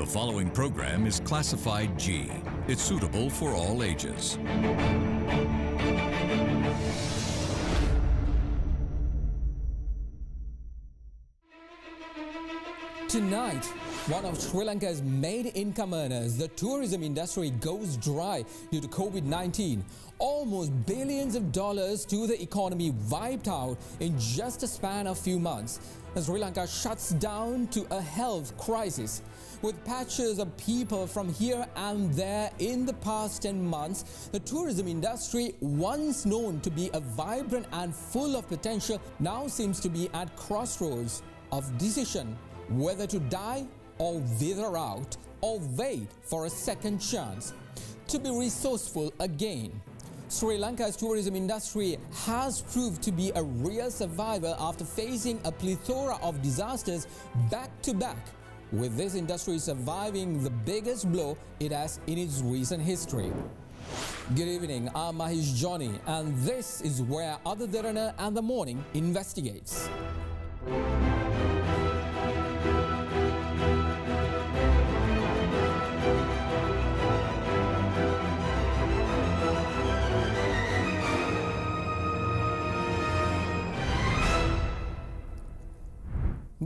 following program is classified G. It's suitable for all ages. Tonight, one of Sri Lanka's main income earners, the tourism industry, goes dry due to COVID-19. Almost billions of dollars to the economy wiped out in just a span of few months as Sri Lanka shuts down to a health crisis. With patches of people from here and there in the past 10 months, the tourism industry, once known to be a vibrant and full of potential, now seems to be at crossroads of decision whether to die or wither out or wait for a second chance to be resourceful again. Sri Lanka's tourism industry has proved to be a real survivor after facing a plethora of disasters back to back, with this industry surviving the biggest blow it has in its recent history. Good evening, I'm Mahesh Johnny, and this is where other Derana and the Morning Investigates.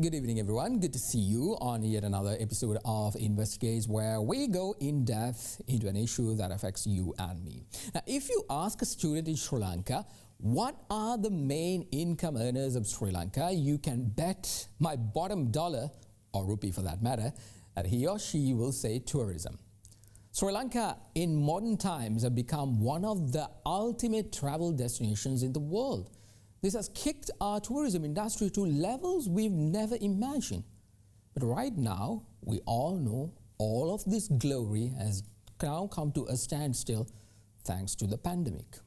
Good evening, everyone. Good to see you on yet another episode of Investigates, where we go in depth into an issue that affects you and me. Now, if you ask a student in Sri Lanka, what are the main income earners of Sri Lanka, you can bet my bottom dollar, or rupee for that matter, that he or she will say tourism. Sri Lanka in modern times have become one of the ultimate travel destinations in the world. This has kicked our tourism industry to levels we've never imagined. But right now, we all know all of this glory has now come to a standstill thanks to the pandemic.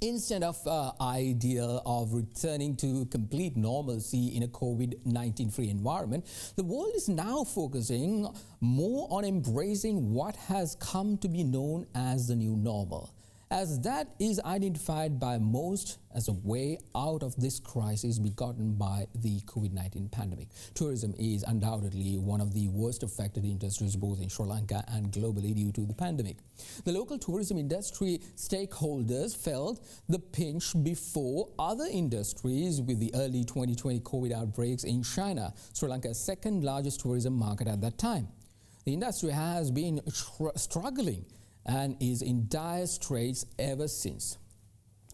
Instead of ideal of returning to complete normalcy in a COVID-19 free environment, the world is now focusing more on embracing what has come to be known as the new normal, as that is identified by most as a way out of this crisis begotten by the COVID-19 pandemic. Tourism is undoubtedly one of the worst affected industries both in Sri Lanka and globally due to the pandemic. The local tourism industry stakeholders felt the pinch before other industries with the early 2020 COVID outbreaks in China, Sri Lanka's second largest tourism market at that time. The industry has been struggling and is in dire straits ever since.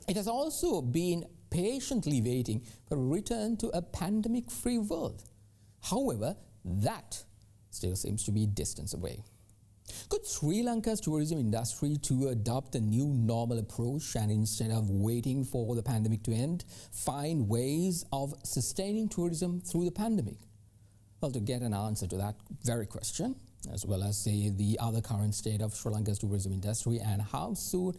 It has also been patiently waiting for a return to a pandemic-free world. However, that still seems to be distance away. Could Sri Lanka's tourism industry to adopt a new normal approach and instead of waiting for the pandemic to end, find ways of sustaining tourism through the pandemic? Well, to get an answer to that very question, as well as the other current state of Sri Lanka's tourism industry and how soon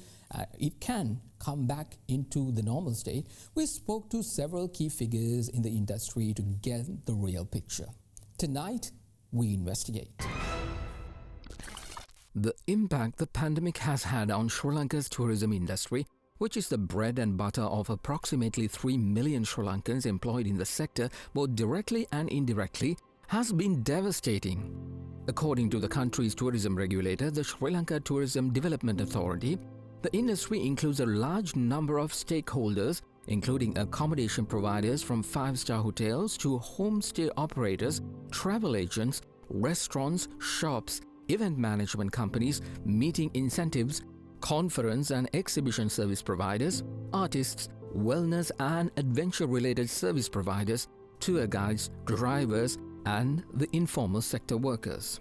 it can come back into the normal state, we spoke to several key figures in the industry to get the real picture. Tonight, we investigate the impact the pandemic has had on Sri Lanka's tourism industry, which is the bread and butter of approximately 3 million Sri Lankans employed in the sector, both directly and indirectly, has been devastating. According to the country's tourism regulator, the Sri Lanka Tourism Development Authority, the industry includes a large number of stakeholders, including accommodation providers from five-star hotels to homestay operators, travel agents, restaurants, shops, event management companies, meeting incentives, conference and exhibition service providers, artists, wellness and adventure-related service providers, tour guides, drivers, and the informal sector workers.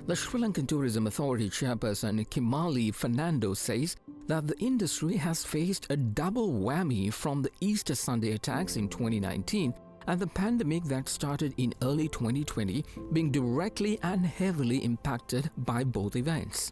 The Sri Lankan Tourism Authority chairperson Kimali Fernando says that the industry has faced a double whammy from the Easter Sunday attacks in 2019 and the pandemic that started in early 2020, being directly and heavily impacted by both events.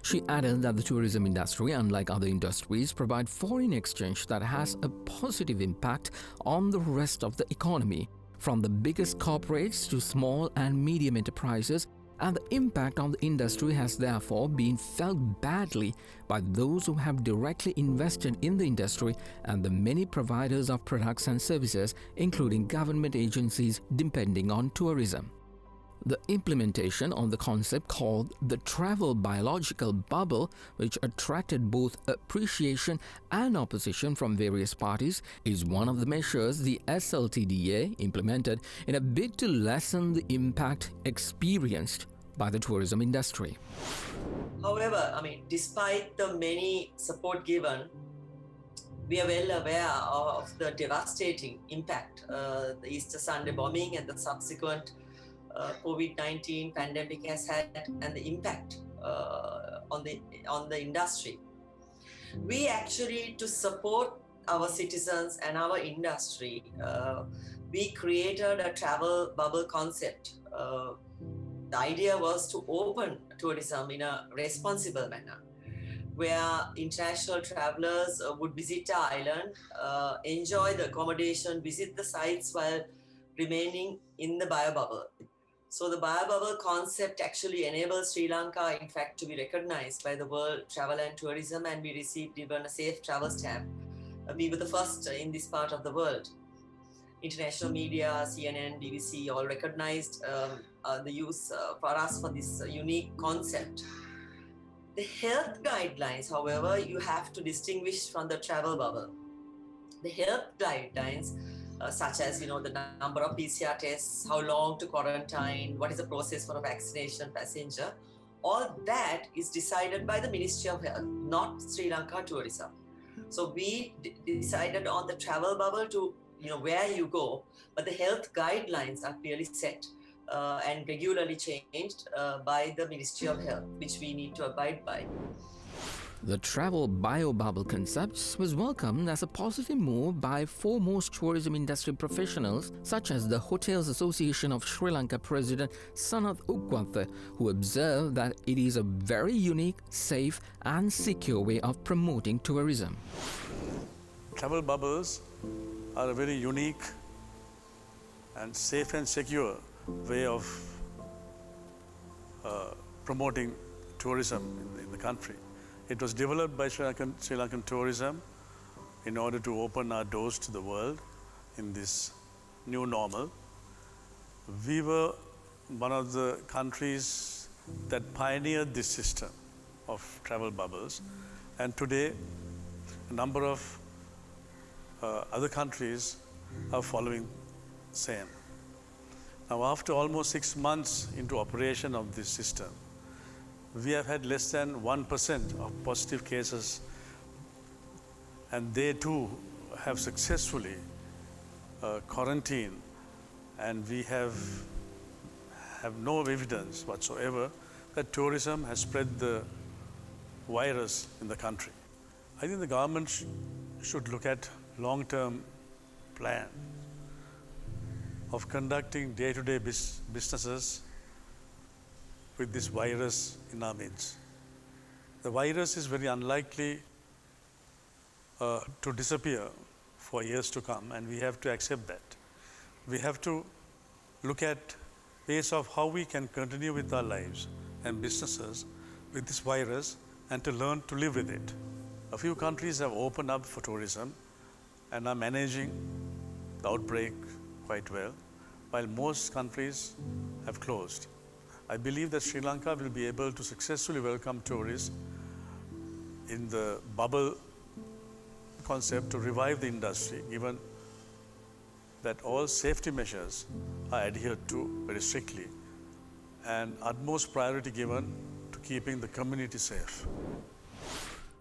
She added that the tourism industry, unlike other industries, provide foreign exchange that has a positive impact on the rest of the economy, from the biggest corporates to small and medium enterprises, and the impact on the industry has therefore been felt badly by those who have directly invested in the industry and the many providers of products and services, including government agencies depending on tourism. The implementation of the concept called the travel biological bubble, which attracted both appreciation and opposition from various parties, is one of the measures the SLTDA implemented in a bid to lessen the impact experienced by the tourism industry. However, despite the many support given, we are well aware of the devastating impact the Easter Sunday bombing and the subsequent COVID-19 pandemic has had, and the impact on the industry. We actually, to support our citizens and our industry, we created a travel bubble concept. The idea was to open tourism in a responsible manner, where international travelers would visit the island, enjoy the accommodation, visit the sites while remaining in the biobubble. So the biobubble concept actually enables Sri Lanka, in fact, to be recognized by the World Travel and Tourism, and we received even a safe travel stamp. We were the first in this part of the world. International media, CNN, BBC, all recognized the use for us for this unique concept. The health guidelines, however, you have to distinguish from the travel bubble. The health guidelines, such as the number of PCR tests, how long to quarantine, what is the process for a vaccination passenger, all that is decided by the Ministry of Health, not Sri Lanka Tourism. So we decided on the travel bubble to where you go, but the health guidelines are clearly set and regularly changed by the Ministry of Health, which we need to abide by. The travel biobubble concept was welcomed as a positive move by foremost tourism industry professionals such as the Hotels Association of Sri Lanka President Sanath Ukwantha, who observed that it is a very unique, safe and secure way of promoting tourism. Travel bubbles are a very unique and safe and secure way of promoting tourism in the country. It was developed by Sri Lankan Tourism in order to open our doors to the world in this new normal. We were one of the countries that pioneered this system of travel bubbles, and today a number of other countries are following same. Now, after almost 6 months into operation of this system, we have had less than 1% of positive cases, and they too have successfully quarantined, and we have no evidence whatsoever that tourism has spread the virus in the country. I think the government should look at long-term plan of conducting day-to-day businesses with this virus in our midst. The virus is very unlikely to disappear for years to come, and we have to accept that. We have to look at ways of how we can continue with our lives and businesses with this virus and to learn to live with it. A few countries have opened up for tourism and are managing the outbreak quite well, while most countries have closed. I believe that Sri Lanka will be able to successfully welcome tourists in the bubble concept to revive the industry, given that all safety measures are adhered to very strictly and utmost priority given to keeping the community safe.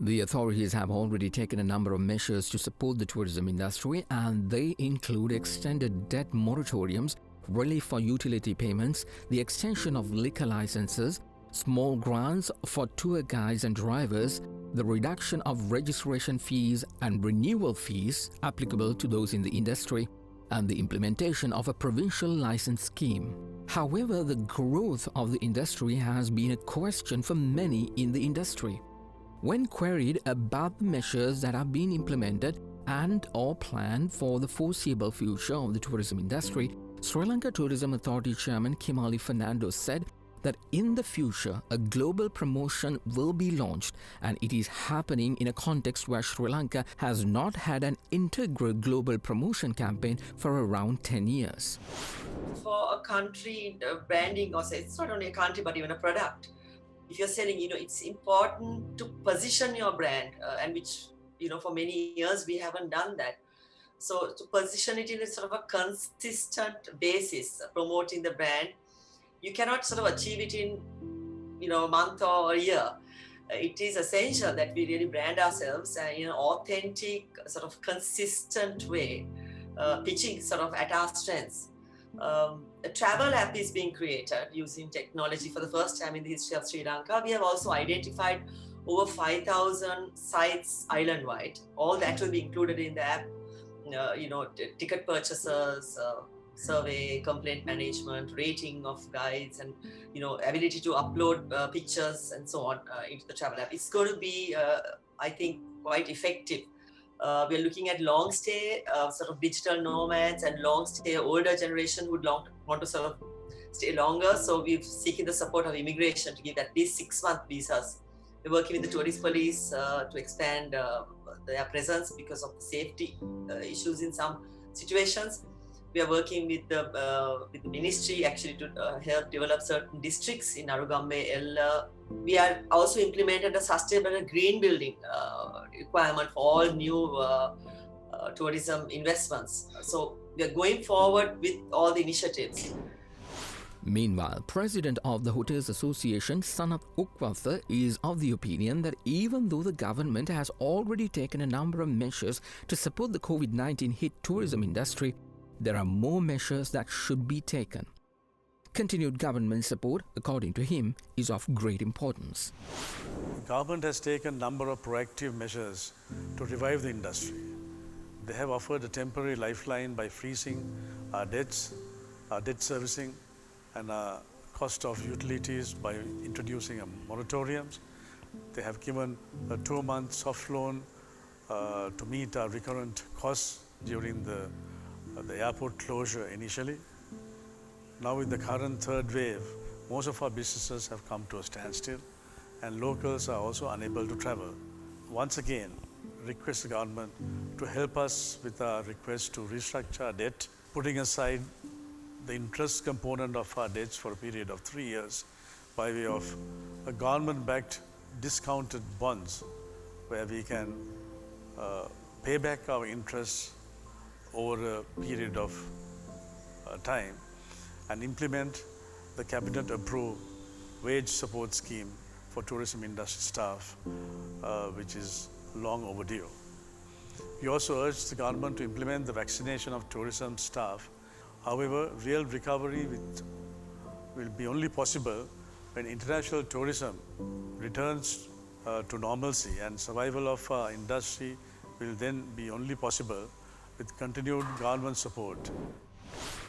The authorities have already taken a number of measures to support the tourism industry, and they include extended debt moratoriums, relief for utility payments, the extension of liquor licenses, small grants for tour guides and drivers, the reduction of registration fees and renewal fees applicable to those in the industry, and the implementation of a provincial license scheme. However, the growth of the industry has been a question for many in the industry. When queried about the measures that have been implemented and or planned for the foreseeable future of the tourism industry, Sri Lanka Tourism Authority Chairman Kimali Fernando said that in the future a global promotion will be launched, and it is happening in a context where Sri Lanka has not had an integral global promotion campaign for around 10 years. For a country, branding, or say it's not only a country but even a product. If you're selling, it's important to position your brand, and which, for many years we haven't done that. So to position it in a sort of a consistent basis, promoting the brand, you cannot sort of achieve it in, a month or a year. It is essential that we really brand ourselves in an authentic, sort of consistent way, pitching sort of at our strengths. A travel app is being created using technology for the first time in the history of Sri Lanka. We have also identified over 5,000 sites island-wide. All that will be included in the app. Ticket purchases, survey, complaint management, rating of guides, and ability to upload pictures and so on into the travel app. It's going to be, I think, quite effective. We're looking at long stay, sort of digital nomads, and long stay older generation would want to sort of stay longer. So we're seeking the support of immigration to give at least 6-month visas. We're working with the tourist police to expand their presence because of the safety issues in some situations. We are working with the ministry actually to help develop certain districts in Arugambe, Ella. We are also implemented a sustainable green building requirement for all new tourism investments. So we are going forward with all the initiatives. Meanwhile, President of the Hotels Association, Sanath Ukwatha, is of the opinion that even though the government has already taken a number of measures to support the COVID-19 hit tourism industry, there are more measures that should be taken. Continued government support, according to him, is of great importance. The government has taken a number of proactive measures to revive the industry. They have offered a temporary lifeline by freezing our debts, our debt servicing, and cost of utilities by introducing moratoriums. They have given a 2-month soft loan to meet our recurrent costs during the airport closure initially. Now with the current third wave, most of our businesses have come to a standstill, and locals are also unable to travel. Once again, request the government to help us with our request to restructure our debt, putting aside the interest component of our debts for a period of 3 years by way of a government-backed discounted bonds where we can pay back our interest over a period of time and implement the cabinet-approved wage support scheme for tourism industry staff, which is long overdue. We also urge the government to implement the vaccination of tourism staff. However, real recovery will be only possible when international tourism returns to normalcy, and survival of our industry will then be only possible with continued government support.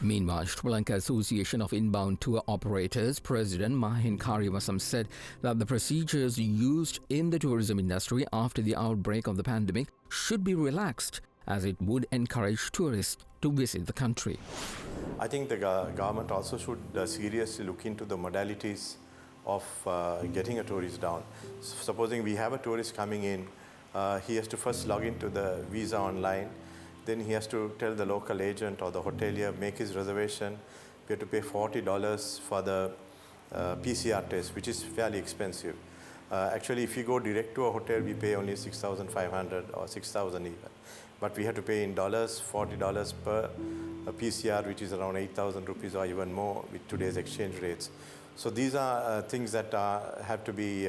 Meanwhile, Sri Lanka Association of Inbound Tour Operators President Mahin Kariwasam said that the procedures used in the tourism industry after the outbreak of the pandemic should be relaxed, as it would encourage tourists to visit the country. I think the government also should seriously look into the modalities of getting a tourist down. Supposing we have a tourist coming in, he has to first log into the visa online. Then he has to tell the local agent or the hotelier, make his reservation. We have to pay $40 for the PCR test, which is fairly expensive. Actually, if you go direct to a hotel, we pay only $6,500 or $6,000 even. But we have to pay in dollars, $40 per PCR, which is around 8,000 rupees or even more with today's exchange rates. So these are things that have to be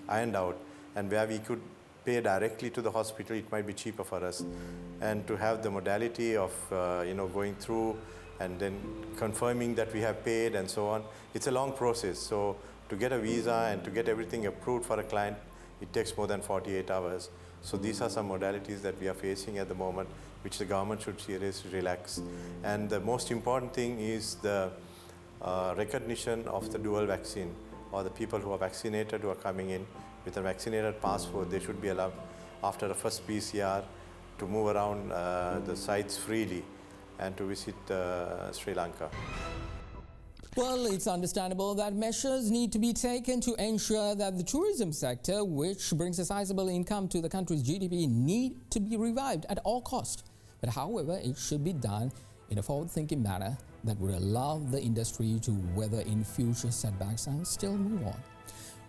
ironed out, and where we could pay directly to the hospital, it might be cheaper for us. And to have the modality of going through and then confirming that we have paid and so on, it's a long process. So to get a visa and to get everything approved for a client, it takes more than 48 hours. So these are some modalities that we are facing at the moment, which the government should seriously relax. And the most important thing is the recognition of the dual vaccine, or the people who are vaccinated who are coming in with a vaccinated passport. They should be allowed after the first PCR to move around the sites freely and to visit Sri Lanka. Well, it's understandable that measures need to be taken to ensure that the tourism sector, which brings a sizable income to the country's GDP, need to be revived at all costs. But however, it should be done in a forward-thinking manner that would allow the industry to weather in future setbacks and still move on.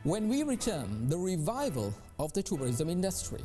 When we return, the revival of the tourism industry.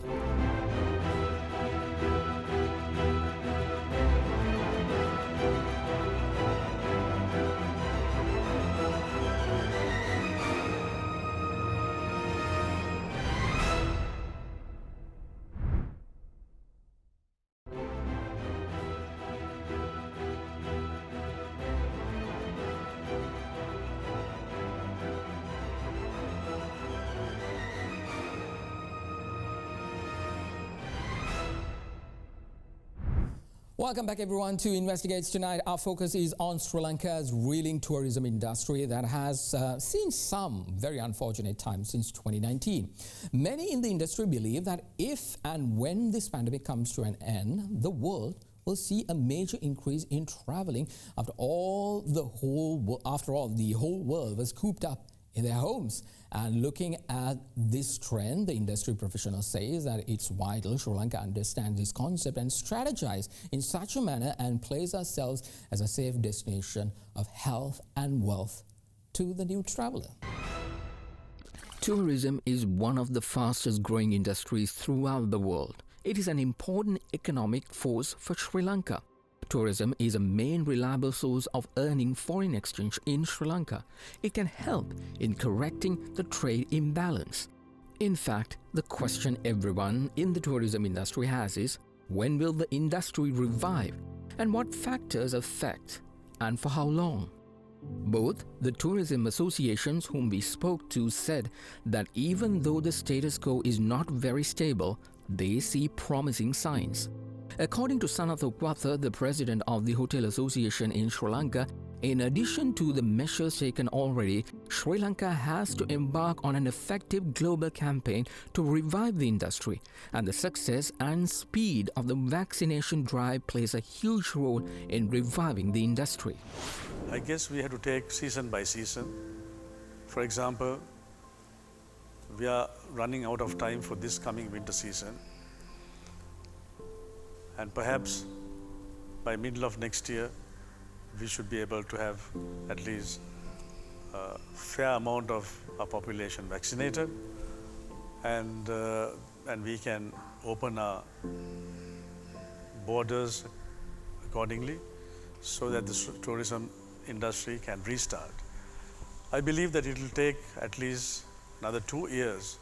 Welcome back everyone to Investigates. Tonight our focus is on Sri Lanka's reeling tourism industry that has seen some very unfortunate times since 2019. Many in the industry believe that if and when this pandemic comes to an end, the world will see a major increase in traveling after all, the whole world was cooped up in their homes. And looking at this trend, the industry professional says that it's vital Sri Lanka understands this concept and strategize in such a manner and place ourselves as a safe destination of health and wealth to the new traveler. Tourism is one of the fastest growing industries throughout the world. It is an important economic force for Sri Lanka. Tourism is a main reliable source of earning foreign exchange in Sri Lanka. It can help in correcting the trade imbalance. In fact, the question everyone in the tourism industry has is, when will the industry revive and what factors affect and for how long? Both the tourism associations whom we spoke to said that even though the status quo is not very stable, they see promising signs. According to Sanatha Ukwatha, the president of the Hotel Association in Sri Lanka, in addition to the measures taken already, Sri Lanka has to embark on an effective global campaign to revive the industry, and the success and speed of the vaccination drive plays a huge role in reviving the industry. I guess we have to take season by season. For example, we are running out of time for this coming winter season. And perhaps by middle of next year, we should be able to have at least a fair amount of our population vaccinated, and we can open our borders accordingly so that the tourism industry can restart. I believe that it will take at least another 2 years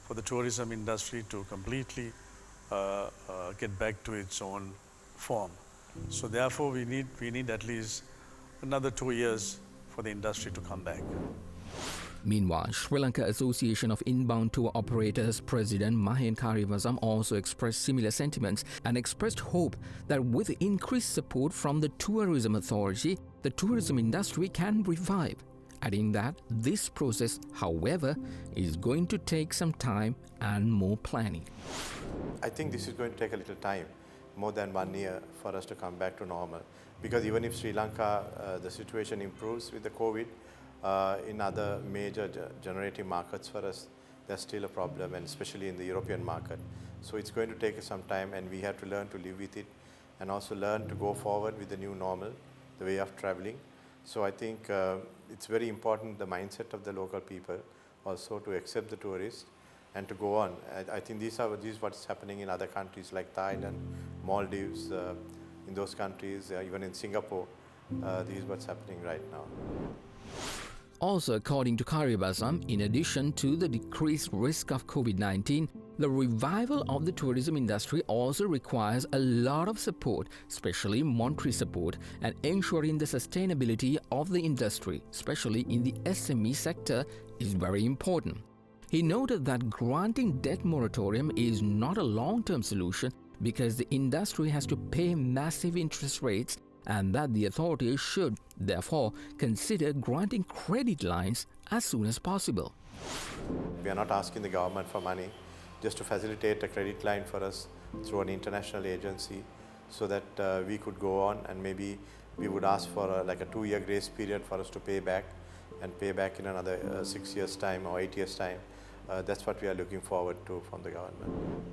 for the tourism industry to completely get back to its own form. So therefore we need at least another 2 years for the industry to come back. Meanwhile, Sri Lanka Association of Inbound Tour Operators President Mahen Karivasam also expressed similar sentiments and expressed hope that with increased support from the Tourism Authority, the tourism industry can revive, adding that this process, however, is going to take some time and more planning. I think this is going to take a little time, more than 1 year, for us to come back to normal. Because even if Sri Lanka, the situation improves with the COVID, in other major generating markets for us, there's still a problem, and especially in the European market. So it's going to take us some time, and we have to learn to live with it and also learn to go forward with the new normal, the way of traveling. So I think it's very important, the mindset of the local people also to accept the tourists and to go on. I think this is what's happening in other countries like Thailand, Maldives, in those countries, even in Singapore. This is what's happening right now. Also, according to Karibasam, in addition to the decreased risk of COVID-19, the revival of the tourism industry also requires a lot of support, especially monetary support, and ensuring the sustainability of the industry, especially in the SME sector, is very important. He noted that granting debt moratorium is not a long-term solution because the industry has to pay massive interest rates, and that the authorities should, therefore, consider granting credit lines as soon as possible. We are not asking the government for money, just to facilitate a credit line for us through an international agency so that we could go on and maybe we would ask for like a 2-year grace period for us to pay back and pay back in another 6 years' time or 8 years' time. That's what we are looking forward to from the government.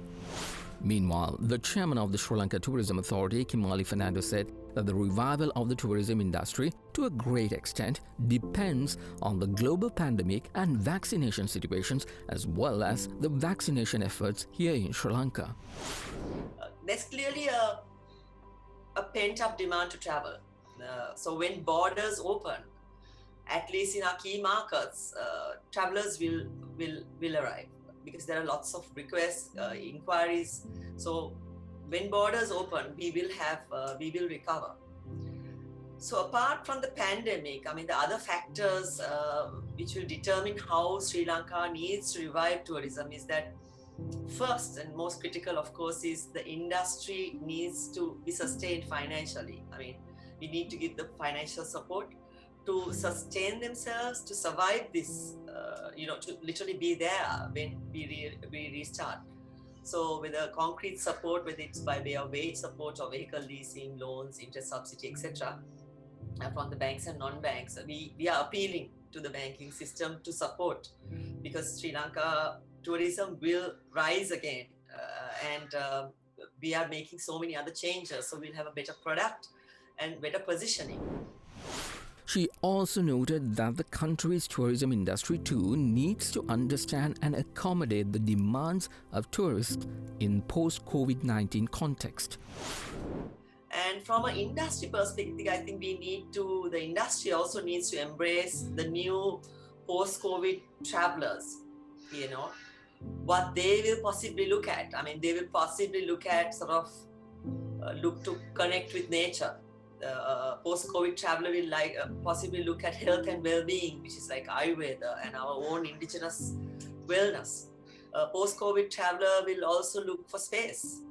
Meanwhile, the chairman of the Sri Lanka Tourism Authority, Kimali Fernando, said that the revival of the tourism industry, to a great extent, depends on the global pandemic and vaccination situations, as well as the vaccination efforts here in Sri Lanka. There's clearly a pent-up demand to travel. So when borders open, at least in our key markets, travelers will arrive, because there are lots of requests, inquiries. So when borders open, we will recover. So apart from the pandemic, I mean, the other factors which will determine how Sri Lanka needs to revive tourism is that first and most critical, of course, is the industry needs to be sustained financially. I mean, we need to give the financial support to sustain themselves, to survive this, to literally be there when we restart. So with a concrete support, whether it's by way of wage support or vehicle leasing, loans, interest subsidy, etc., from the banks and non-banks, we are appealing to the banking system to support, because Sri Lanka tourism will rise again, and we are making so many other changes, so we'll have a better product and better positioning. She also noted that the country's tourism industry too needs to understand and accommodate the demands of tourists in post-COVID-19 context. And from an industry perspective, I think the industry also needs to embrace the new post-COVID travelers, what they will possibly look at. I mean, they will possibly look at look to connect with nature. Post-COVID traveler will possibly look at health and well-being, which is like Ayurveda and our own indigenous wellness. Post-COVID traveler will also look for space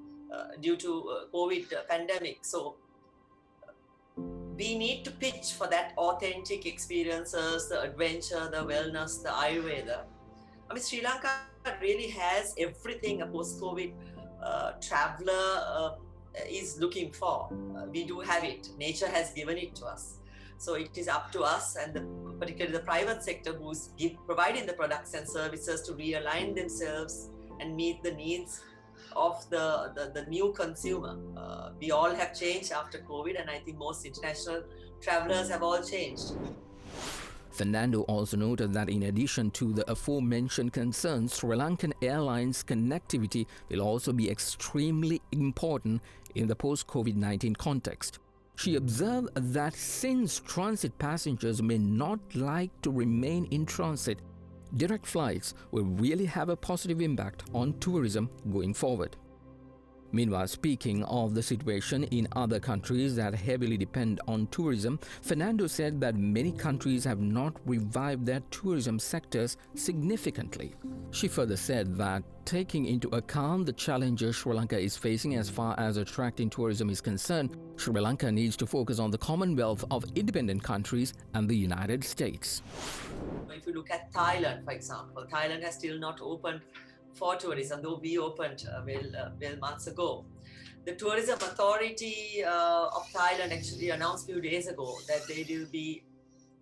due to COVID pandemic. So we need to pitch for that authentic experiences, the adventure, the wellness, the Ayurveda. I mean, Sri Lanka really has everything a post-COVID traveler is looking for. We do have it. Nature has given it to us. So it is up to us, and particularly the private sector who's providing the products and services, to realign themselves and meet the needs of the new consumer. We all have changed after COVID, and I think most international travelers have all changed. Fernando also noted that in addition to the aforementioned concerns, Sri Lankan Airlines connectivity will also be extremely important in the post-COVID-19 context. She observed that since transit passengers may not like to remain in transit, direct flights will really have a positive impact on tourism going forward. Meanwhile, speaking of the situation in other countries that heavily depend on tourism, Fernando said that many countries have not revived their tourism sectors significantly. She further said that taking into account the challenges Sri Lanka is facing as far as attracting tourism is concerned, Sri Lanka needs to focus on the Commonwealth of Independent Countries and the United States. If you look at Thailand, for example, Thailand has still not opened for tourism, though we opened well months ago. The Tourism Authority of Thailand actually announced a few days ago that they will be,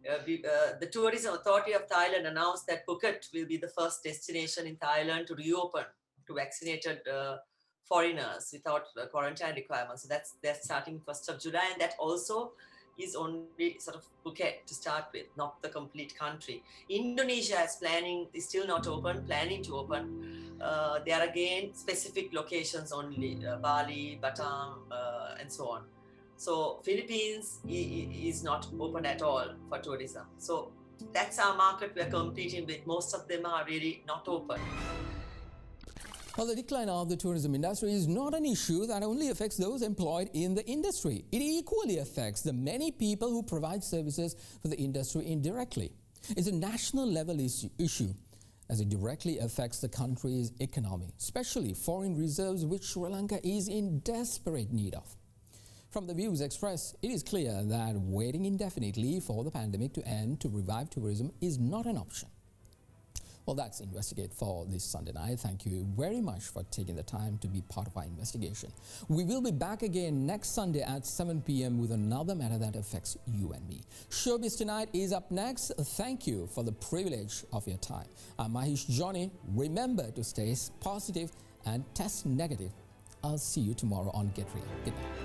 the Tourism Authority of Thailand announced that Phuket will be the first destination in Thailand to reopen to vaccinated foreigners without quarantine requirements. So that's starting 1st of July, and that also is only Phuket to start with, not the complete country. Indonesia is still not open, planning to open. There are again specific locations only, Bali, Batam, and so on. So Philippines is not open at all for tourism. So that's our market we're competing with. Most of them are really not open. Well, the decline of the tourism industry is not an issue that only affects those employed in the industry. It equally affects the many people who provide services for the industry indirectly. It's a national level issue, as it directly affects the country's economy, especially foreign reserves, which Sri Lanka is in desperate need of. From the views expressed, it is clear that waiting indefinitely for the pandemic to end to revive tourism is not an option. Well, that's Investigate for this Sunday night. Thank you very much for taking the time to be part of our investigation. We will be back again next Sunday at 7 p.m. with another matter that affects you and me. Showbiz Tonight is up next. Thank you for the privilege of your time. I'm Mahesh Johnny. Remember to stay positive and test negative. I'll see you tomorrow on Get Real. Good night.